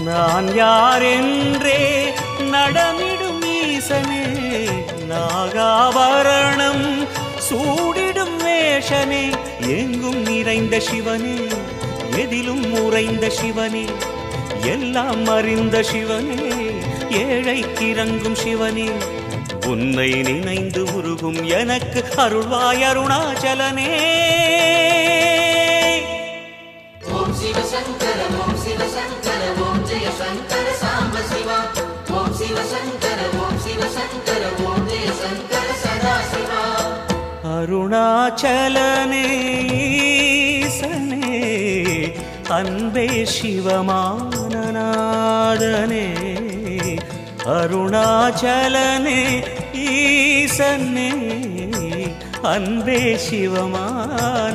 நான் யாரென்றே நடமிடும் ஈசனே, நாகாபரணம் சூடிடும் வேஷனே, எங்கும் நிறைந்த சிவனே, எதிலும் உறைந்த சிவனே, எல்லாம் அறிந்த சிவனே, ஏழைக்கிறங்கும் சிவனே, உன்னை நினைந்து உருகும் எனக்கு அருள்வாய் அருணாச்சலனே. ஓம் சிவசங்கர ஓம் சிவசங்கர ஓம் ஜெய சங்கர சாம்ப சிவா. ஓம் சிவசங்கர ஓம் சிவசங்கர ஓம் ஜெய சங்கர சதா சிவா. அருணாச்சலனே ஈசனே, அன்பே சிவமானநாதனே, அருணாச்சலனே ஈசனே, அன்பே சிவமானநாதனே.